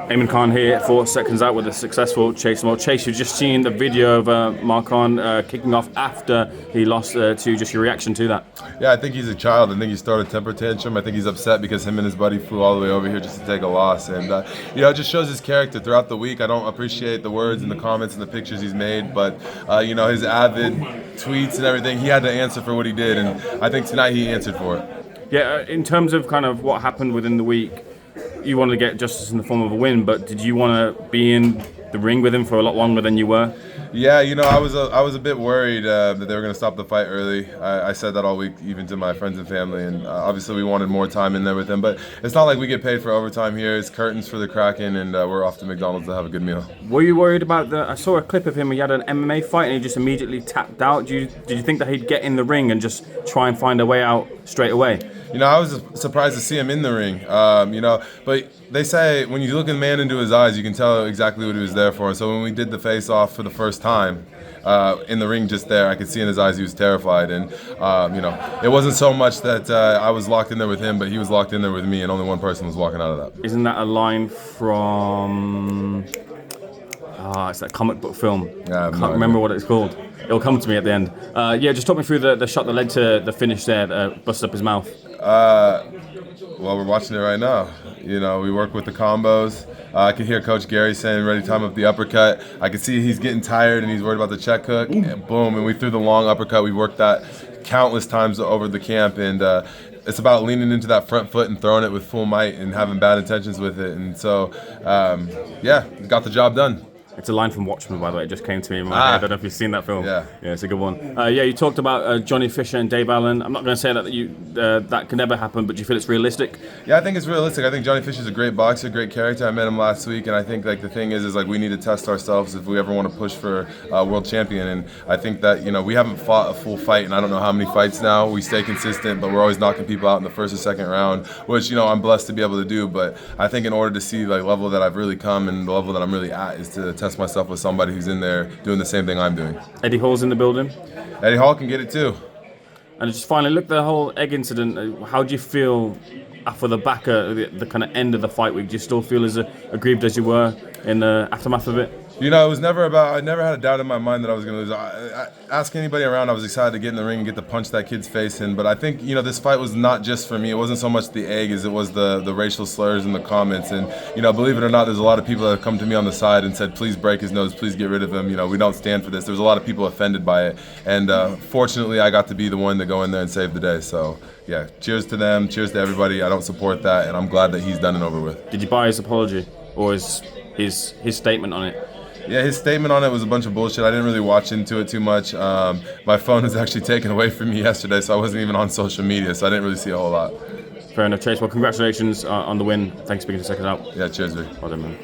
Eamon Khan here, 4 seconds out with a successful Chase DeMoor. Chase, you've just seen the video of Marcon kicking off after he lost to. Just your reaction to that? Yeah, I think he's a child. I think he started a temper tantrum. I think he's upset because him and his buddy flew all the way over here just to take a loss. And, it just shows his character throughout the week. I don't appreciate the words and the comments and the pictures he's made, but, his avid tweets and everything, he had to answer for what he did. And I think tonight he answered for it. Yeah, in terms of kind of what happened within the week, you wanted to get justice in the form of a win, but did you want to be in the ring with him for a lot longer than you were? Yeah, I was a bit worried that they were going to stop the fight early. I said that all week, even to my friends and family, and obviously we wanted more time in there with him. But it's not like we get paid for overtime here. It's curtains for the Kraken, and we're off to McDonald's to have a good meal. Were you worried about I saw a clip of him. He had an MMA fight, and he just immediately tapped out. Did you think that he'd get in the ring and just try and find a way out straight away? I was surprised to see him in the ring, but they say when you look a man into his eyes, you can tell exactly what he was there for. So when we did the face-off for the first time in the ring just there, I could see in his eyes he was terrified. And, it wasn't so much that I was locked in there with him, but he was locked in there with me, and only one person was walking out of that. Isn't that a line from... it's that comic book film. Yeah, I can't remember what it's called. It'll come to me at the end. Just talk me through the shot that led to the finish there, that busted up his mouth. Well, we're watching it right now. We work with the combos. I could hear Coach Gary saying, ready to time up the uppercut. I could see he's getting tired and he's worried about the check hook. And boom, and we threw the long uppercut. We worked that countless times over the camp, and it's about leaning into that front foot and throwing it with full might and having bad intentions with it. And so, got the job done. It's a line from Watchmen, by the way. It just came to me in my head. I don't know if you've seen that film. Yeah, it's a good one. You talked about Johnny Fisher and Dave Allen. I'm not going to say that that can never happen, but do you feel it's realistic? Yeah, I think it's realistic. I think Johnny Fisher's a great boxer, great character. I met him last week, and I think the thing is we need to test ourselves if we ever want to push for world champion. And I think that we haven't fought a full fight, and I don't know how many fights now. We stay consistent, but we're always knocking people out in the first or second round, which I'm blessed to be able to do. But I think in order to see the level that I've really come and the level that I'm really at is to test myself with somebody who's in there doing the same thing I'm doing. Eddie Hall's in the building. Eddie Hall can get it too. And just finally, look at the whole egg incident. How do you feel after the back, the kind of end of the fight week? Do you still feel as aggrieved as you were in the aftermath of it? It was never about, I never had a doubt in my mind that I was going to lose. I ask anybody around, I was excited to get in the ring and get to punch that kid's face in. But I think, this fight was not just for me. It wasn't so much the egg as it was the racial slurs and the comments. And, believe it or not, there's a lot of people that have come to me on the side and said, please break his nose, please get rid of him. We don't stand for this. There's a lot of people offended by it. And fortunately, I got to be the one to go in there and save the day. So, yeah, cheers to them. Cheers to everybody. I don't support that. And I'm glad that he's done and over with. Did you buy his apology or his statement on it? Yeah, his statement on it was a bunch of bullshit. I didn't really watch into it too much. My phone was actually taken away from me yesterday, so I wasn't even on social media, so I didn't really see a whole lot. Fair enough, Chase. Well, congratulations on the win. Thanks for being to check it out. Yeah, cheers, Vic. Well done, man.